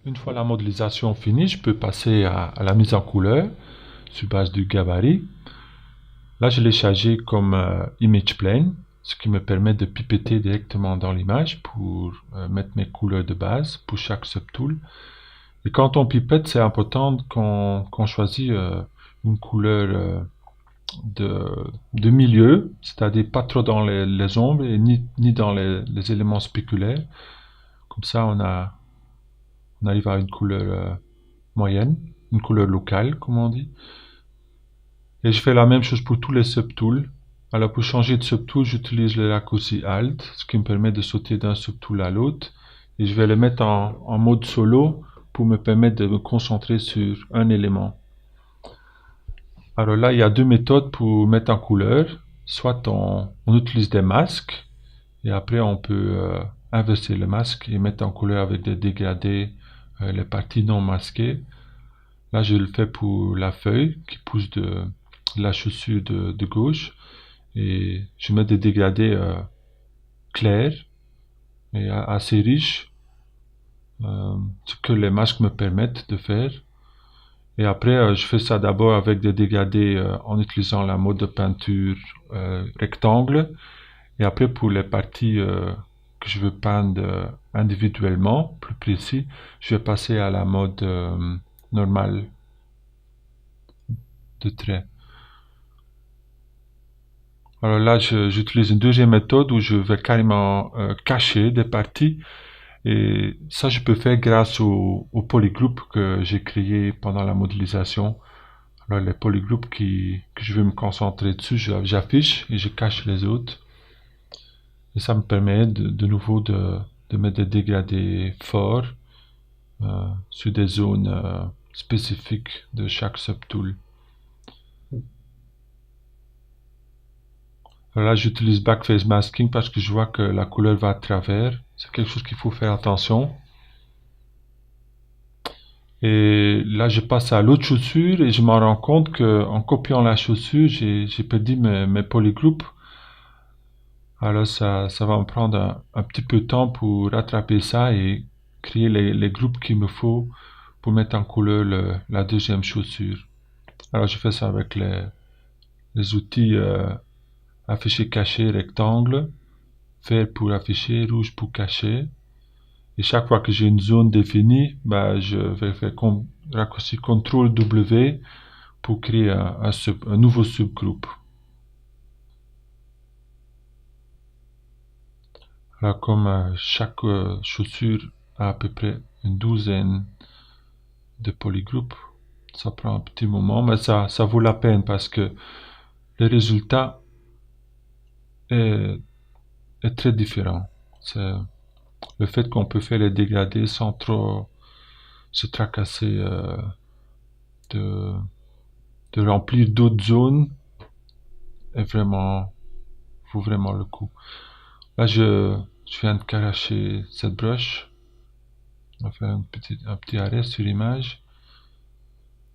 Une fois la modélisation finie, je peux passer à la mise en couleur sur base du gabarit. Là, je l'ai chargé comme image plane, ce qui me permet de pipetter directement dans l'image pour mettre mes couleurs de base pour chaque subtool. Et quand on pipette, c'est important qu'on choisit une couleur de milieu, c'est-à-dire pas trop dans les ombres et ni dans les éléments spéculaires. Comme ça, on arrive à une couleur moyenne, une couleur locale, comme on dit. Et je fais la même chose pour tous les subtools. Alors pour changer de subtool, j'utilise le raccourci Alt, ce qui me permet de sauter d'un subtool à l'autre. Et je vais le mettre en mode solo pour me permettre de me concentrer sur un élément. Alors là, il y a deux méthodes pour mettre en couleur. Soit on utilise des masques, et après on peut inverser le masque et mettre en couleur avec des dégradés les parties non masquées. Là, je le fais pour la feuille qui pousse de la chaussure de gauche. Et je mets des dégradés clairs et assez riches, ce que les masques me permettent de faire. Et après, je fais ça d'abord avec des dégradés en utilisant la mode de peinture rectangle. Et après, pour les parties que je veux peindre individuellement, plus précis, je vais passer à la mode normale de trait. Alors là, j'utilise une deuxième méthode où je vais carrément cacher des parties. Et ça, je peux faire grâce au polygroupe que j'ai créé pendant la modélisation. Alors les polygroupes que je veux me concentrer dessus, j'affiche et je cache les autres. Et ça me permet de nouveau de mettre des dégradés forts sur des zones spécifiques de chaque subtool. Alors là, j'utilise backface masking parce que je vois que la couleur va à travers. C'est quelque chose qu'il faut faire attention. Et là, je passe à l'autre chaussure et je m'en rends compte que en copiant la chaussure, j'ai perdu mes polygroupes. Alors ça va me prendre un petit peu de temps pour rattraper ça et créer les groupes qu'il me faut pour mettre en couleur la deuxième chaussure. Alors je fais ça avec les outils afficher cacher rectangle, vert pour afficher, rouge pour cacher. Et chaque fois que j'ai une zone définie, bah, je vais faire raccourci CTRL W pour créer un nouveau subgroupe. Alors comme chaque chaussure a à peu près une douzaine de polygroupes, ça prend un petit moment, mais ça vaut la peine parce que le résultat est, est très différent. C'est le fait qu'on peut faire les dégradés sans trop se tracasser de, de remplir d'autres zones est vraiment, vaut vraiment le coup. Là, je viens de caracher cette brush. On va faire un petit arrêt sur l'image.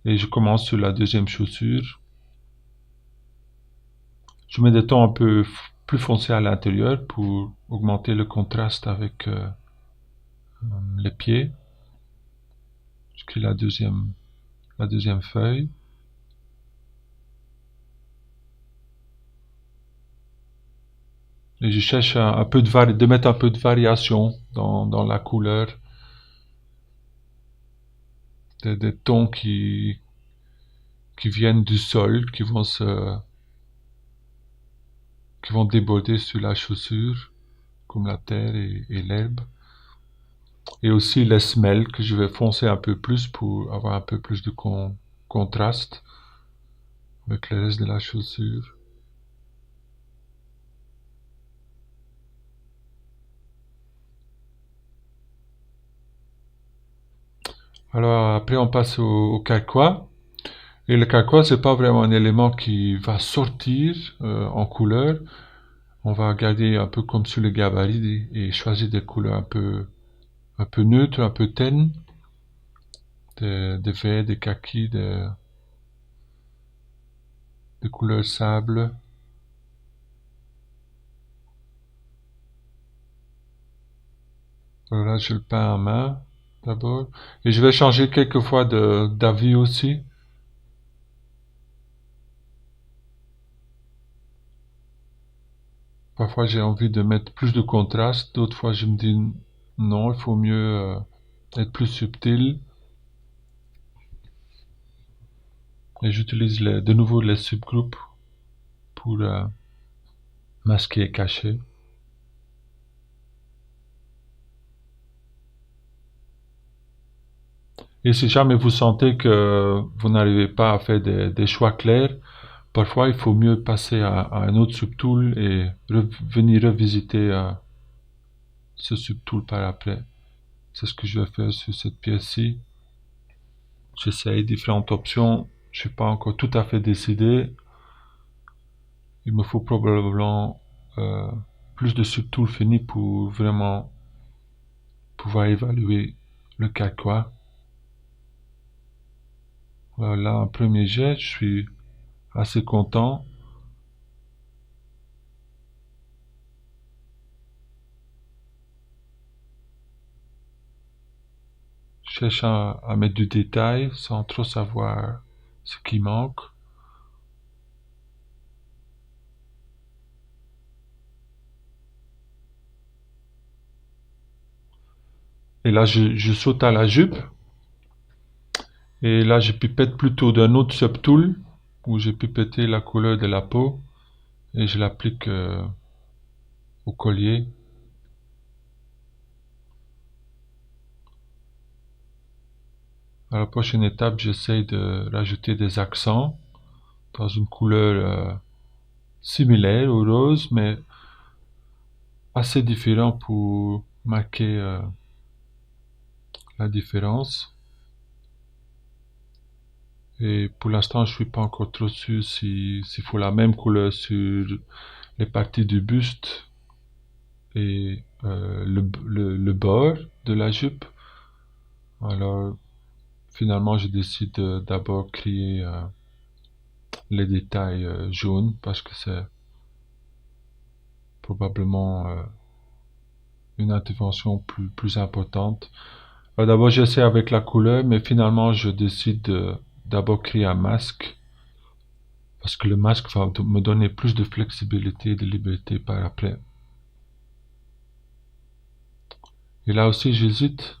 Et je commence sur la deuxième chaussure. Je mets des tons un peu plus foncés à l'intérieur pour augmenter le contraste avec les pieds. Je crée la deuxième feuille. Et je cherche un peu de mettre un peu de variation dans la couleur. Des tons qui viennent du sol, qui vont déborder sur la chaussure, comme la terre et l'herbe. Et aussi les semelles que je vais foncer un peu plus pour avoir un peu plus de contraste avec le reste de la chaussure. Alors après on passe au carquois. Et le carquois c'est pas vraiment un élément qui va sortir en couleur. On va garder un peu comme sur le gabarit et choisir des couleurs un peu neutres, un peu tennes, des verts, des kakis, des couleurs sable. Alors là je le peins en main. d'abord. Et je vais changer quelquefois d'avis aussi. Parfois j'ai envie de mettre plus de contraste, d'autres fois je me dis non, il faut mieux être plus subtil. Et j'utilise de nouveau les subgroupes pour masquer et cacher. Et si jamais vous sentez que vous n'arrivez pas à faire des choix clairs, parfois il faut mieux passer à un autre subtool et venir revisiter ce subtool par après. C'est ce que je vais faire sur cette pièce-ci. J'essaye différentes options. Je suis pas encore tout à fait décidé. Il me faut probablement plus de subtools finis pour vraiment pouvoir évaluer le cas quoi. Là, un premier jet, je suis assez content. Je cherche à mettre du détail sans trop savoir ce qui manque. Et là, je saute à la jupe. Et là, je pipette plutôt d'un autre subtool où j'ai pipetté la couleur de la peau et je l'applique au collier. À la prochaine étape, j'essaye de rajouter des accents dans une couleur similaire au rose, mais assez différent pour marquer la différence. Et pour l'instant, je suis pas encore trop sûr s'il faut la même couleur sur les parties du buste et le bord de la jupe. Alors, finalement, je décide d'abord créer les détails jaunes parce que c'est probablement une intervention plus importante. D'abord, j'essaie avec la couleur, mais finalement, je décide d'abord créer un masque parce que le masque va me donner plus de flexibilité et de liberté par après. Et là aussi, j'hésite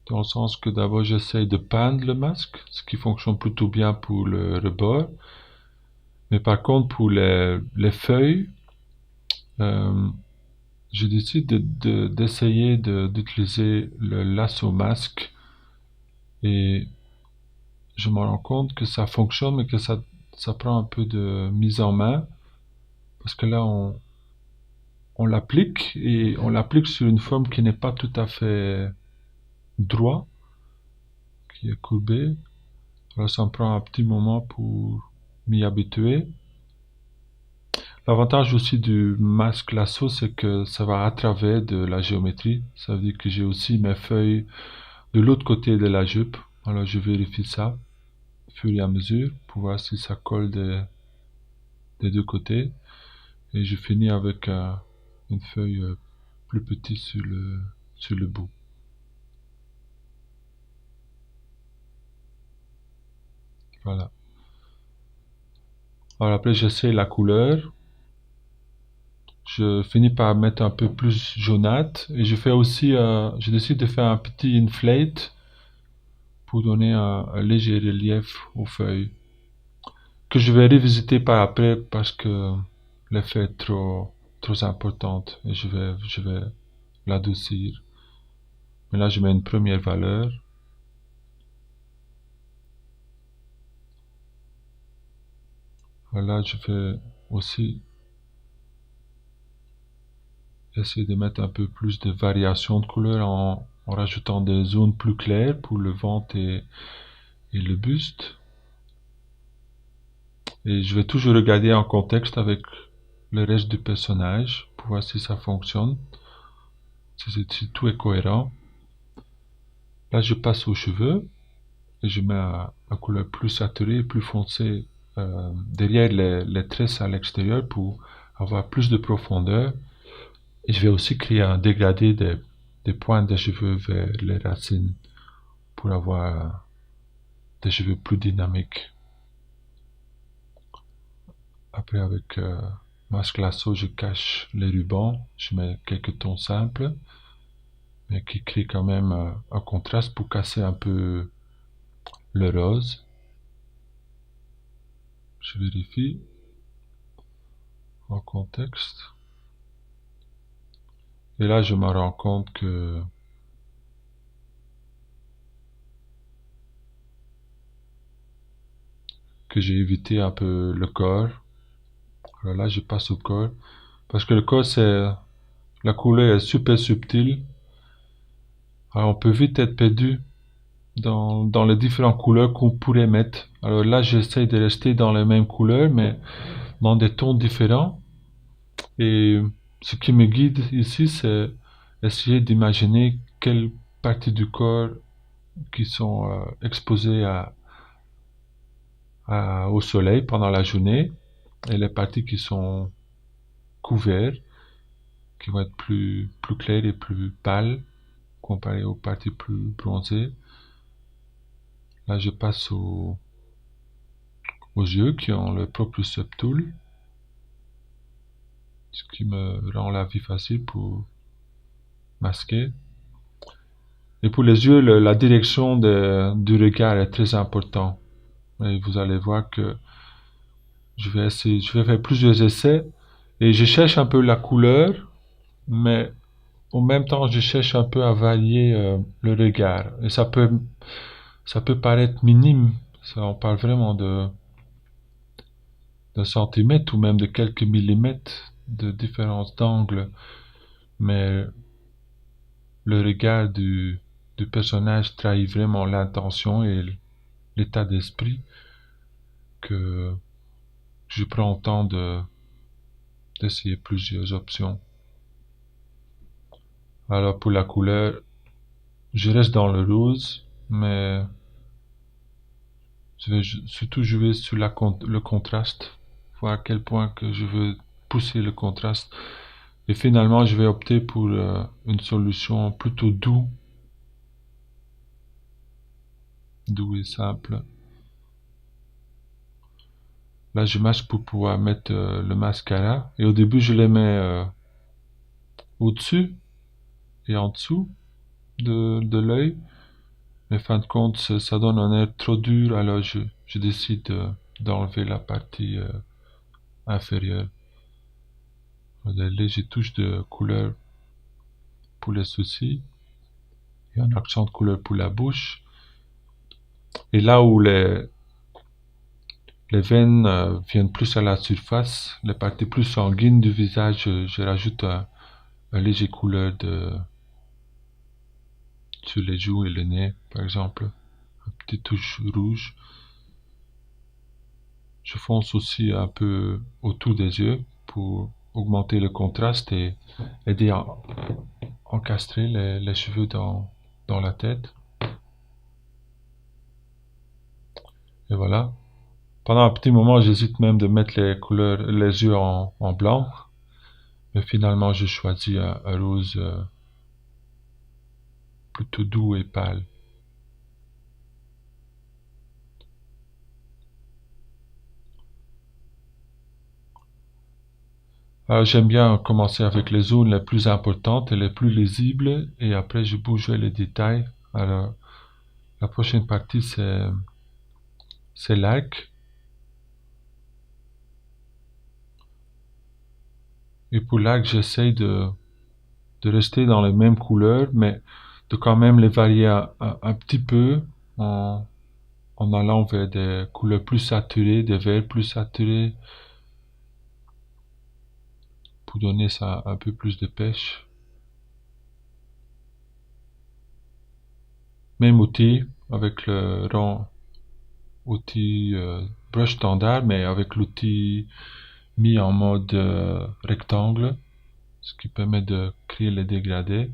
dans le sens que d'abord, j'essaie de peindre le masque, ce qui fonctionne plutôt bien pour le rebord. Mais par contre, pour les feuilles, euh, je décide d'essayer d'utiliser le lasso masque et je me rends compte que ça fonctionne mais que ça prend un peu de mise en main parce que là on l'applique et on l'applique sur une forme qui n'est pas tout à fait droit, qui est courbée. Alors ça me prend un petit moment pour m'y habituer. L'avantage aussi du masque lasso, c'est que ça va à travers de la géométrie. Ça veut dire que j'ai aussi mes feuilles de l'autre côté de la jupe. Alors je vérifie ça au fur et à mesure pour voir si ça colle des deux côtés. Et je finis avec une feuille plus petite sur le bout. Voilà. Alors après j'essaie la couleur. Je finis par mettre un peu plus jaunâtre et je fais aussi, je décide de faire un petit inflate pour donner un léger relief aux feuilles que je vais revisiter par après parce que l'effet est trop importante et je vais l'adoucir. Mais là, je mets une première valeur. Voilà, je vais aussi essayer de mettre un peu plus de variation de couleur en rajoutant des zones plus claires pour le ventre et le buste. Et je vais toujours regarder en contexte avec le reste du personnage pour voir si ça fonctionne, si tout est cohérent. Là, je passe aux cheveux et je mets un couleur plus saturée, plus foncée derrière les tresses à l'extérieur pour avoir plus de profondeur. Et je vais aussi créer un dégradé des pointes de cheveux vers les racines pour avoir des cheveux plus dynamiques. Après, avec masque lasso, je cache les rubans, je mets quelques tons simples, mais qui créent quand même un contraste pour casser un peu le rose. Je vérifie en contexte. Et là, je me rends compte que j'ai évité un peu le corps. Alors là, je passe au corps. Parce que le corps, la couleur est super subtile. Alors on peut vite être perdu dans les différentes couleurs qu'on pourrait mettre. Alors là, j'essaie de rester dans les mêmes couleurs, mais dans des tons différents. Et ce qui me guide ici, c'est essayer d'imaginer quelles parties du corps qui sont exposées au soleil pendant la journée et les parties qui sont couvertes, qui vont être plus claires et plus pâles comparé aux parties plus bronzées. Là, je passe aux yeux qui ont leur propre subtool, ce qui me rend la vie facile pour masquer. Et pour les yeux, la direction du regard est très importante. Et vous allez voir que je vais faire plusieurs essais et je cherche un peu la couleur, mais en même temps, je cherche un peu à varier le regard. Et ça peut paraître minime. Ça, on parle vraiment d'un centimètre ou même de quelques millimètres de différence d'angle. Mais le regard du personnage trahit vraiment l'intention et l'état d'esprit que je prends le temps d'essayer plusieurs options. Alors pour la couleur, je reste dans le rose, mais je vais surtout jouer sur le contraste, voir à quel point que je veux pousser le contraste. Et finalement, je vais opter pour une solution plutôt doux et simple. Là, je masque pour pouvoir mettre le mascara. Et au début, je les mets au-dessus et en dessous de l'œil. Mais fin de compte, ça donne un air trop dur, alors je décide d'enlever la partie inférieure. Des légères touches de couleur pour les sourcils et un accent de couleur pour la bouche. Et là où les veines viennent plus à la surface, les parties plus sanguines du visage, je rajoute un léger couleur sur les joues et le nez, par exemple. Une petite touche rouge. Je fonce aussi un peu autour des yeux pour augmenter le contraste et aider à encastrer les cheveux dans la tête. Et voilà. Pendant un petit moment, j'hésite même de mettre les yeux en blanc. Mais finalement, je choisis un rose plutôt doux et pâle. Alors, j'aime bien commencer avec les zones les plus importantes et les plus lisibles, et après je bouge les détails. Alors, la prochaine partie, c'est l'arc. Et pour l'arc, j'essaye de rester dans les mêmes couleurs, mais de quand même les varier un petit peu en allant vers des couleurs plus saturées, des verts plus saturés, pour donner ça un peu plus de pêche. Même outil, avec le rang outil brush standard, mais avec l'outil mis en mode rectangle, ce qui permet de créer les dégradés.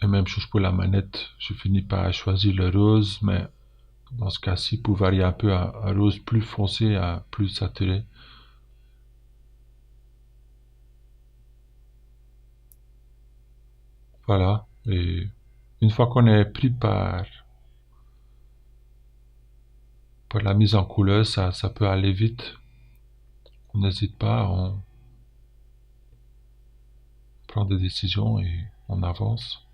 Et même chose pour la manette, je finis par choisir le rose, mais dans ce cas-ci, pour varier un peu un rose plus foncé à plus saturé. Voilà. Et une fois qu'on est pris par la mise en couleur, ça peut aller vite. On n'hésite pas, on prend des décisions et on avance.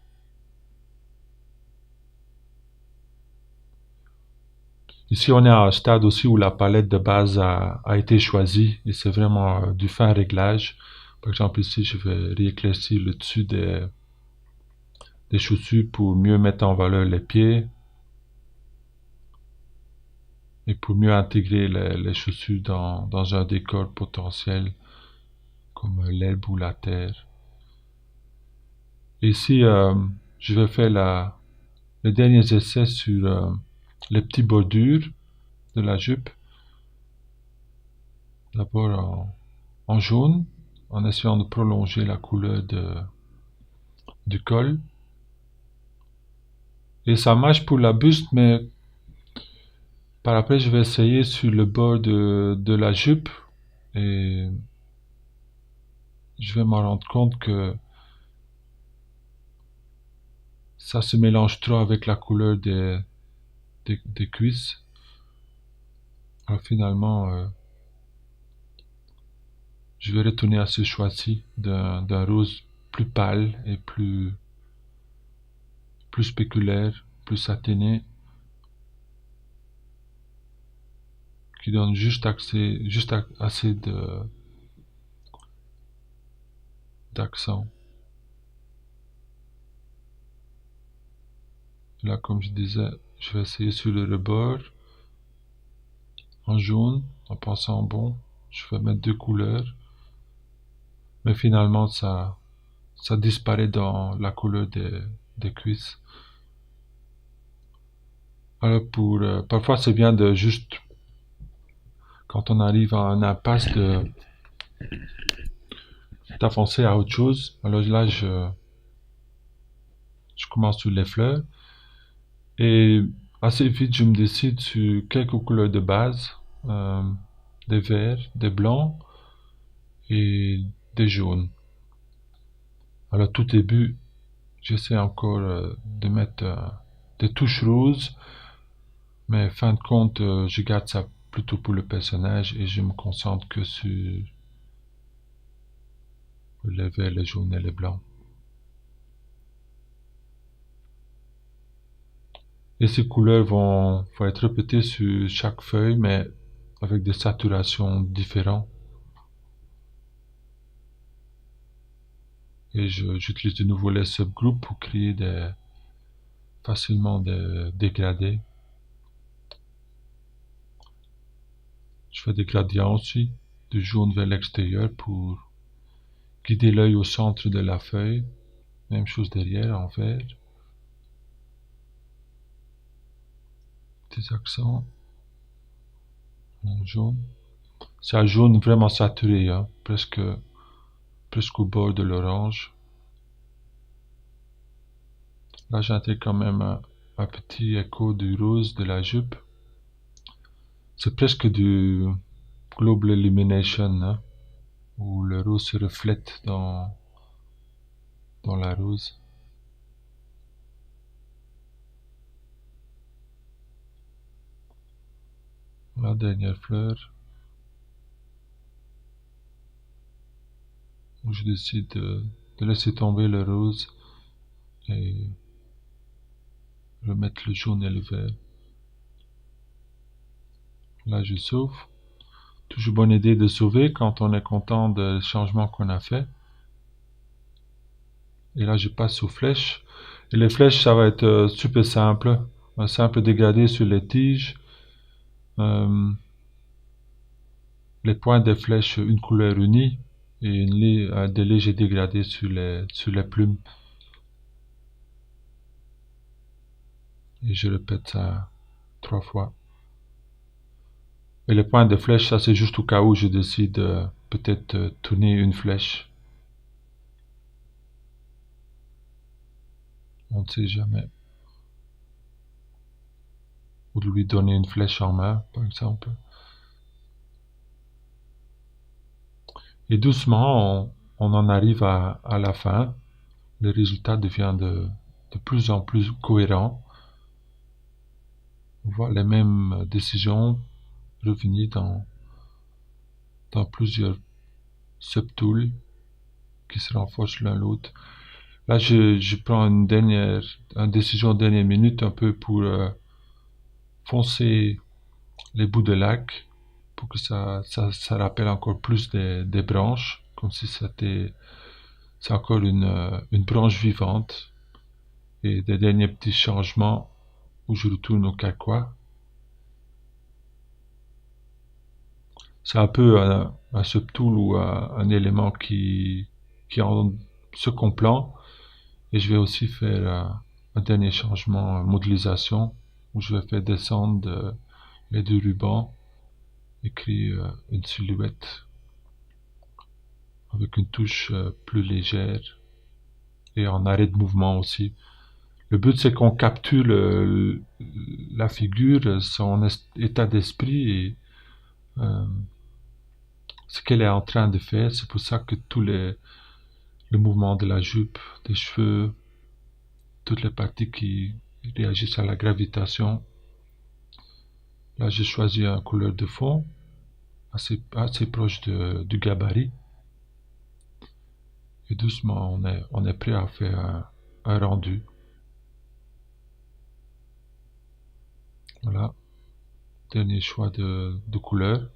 Ici, on est à un stade aussi où la palette de base a été choisie et c'est vraiment du fin réglage. Par exemple, ici, je vais rééclaircir le dessus des chaussures pour mieux mettre en valeur les pieds et pour mieux intégrer les chaussures dans un décor potentiel comme l'herbe ou la terre. Et ici, je vais faire les derniers essais sur les petites bordures de la jupe. D'abord en jaune, en essayant de prolonger la couleur du col. Et ça marche pour la buste, mais par après, je vais essayer sur le bord de la jupe et je vais m'en rendre compte que ça se mélange trop avec la couleur des cuisses. Alors finalement, je vais retourner à ce choix-ci d'un rose plus pâle et plus spéculaire, plus satiné, qui donne juste assez d'accent. Là, comme je disais, je vais essayer sur le rebord en jaune, en pensant bon, je vais mettre deux couleurs, mais finalement ça disparaît dans la couleur des cuisses. Alors parfois c'est bien de juste, quand on arrive à un impasse, d'avancer à autre chose. Alors là, je commence sur les fleurs et assez vite je me décide sur quelques couleurs de base, euh, des verts, des blancs et des jaunes. Alors tout début, j'essaie encore de mettre des touches roses, mais fin de compte, je garde ça plutôt pour le personnage et je me concentre que sur les verts, les jaunes et les blancs. Et ces couleurs vont être répétées sur chaque feuille, mais avec des saturations différentes. Et j'utilise de nouveau les subgroupes pour créer facilement des dégradés. Je fais des gradients aussi, du jaune vers l'extérieur pour guider l'œil au centre de la feuille. Même chose derrière en vert. Des accents en jaune. C'est un jaune vraiment saturé, hein, presque au bord de l'orange. Là, j'intègre quand même un petit écho du rose de la jupe. C'est presque du Global Illumination, hein, où le rose se reflète dans la rose. La dernière fleur, où je décide de laisser tomber le rose et remettre le jaune et le vert. Là, je sauve. Toujours bonne idée de sauver quand on est content des changements qu'on a fait. Et là, je passe aux flèches. Et les flèches, ça va être super simple. Un simple dégradé sur les tiges. Euh, les points des flèches, une couleur unie. Et des légers dégradés sur les plumes. Et je répète ça 3 fois. Et les points des flèches, ça c'est juste au cas où je décide peut-être tourner une flèche. On ne sait jamais. Ou de lui donner une flèche en main, par exemple. Et doucement, on en arrive à la fin. le résultat devient de plus en plus cohérent. On voit les mêmes décisions revenir dans plusieurs subtools qui se renforcent l'un l'autre. Là, je prends une décision dernière minute un peu pour foncer les bouts de lac pour que ça rappelle encore plus des branches, comme si c'est encore une branche vivante. Et des derniers petits changements où je retourne au carquois. C'est un peu un subtool ou un élément qui en second plan. Et je vais aussi faire un dernier changement en modélisation où je vais faire descendre les deux rubans et créer une silhouette avec une touche plus légère et en arrêt de mouvement aussi. Le but c'est qu'on capture la figure, son état d'esprit et euh, ce qu'elle est en train de faire. C'est pour ça que le mouvement de la jupe, des cheveux, toutes les parties qui réagissent à la gravitation. Là, j'ai choisi une couleur de fond assez proche du gabarit. Et doucement, on est prêt à faire un rendu. Voilà, dernier choix de couleur.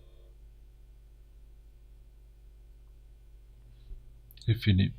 Et fini.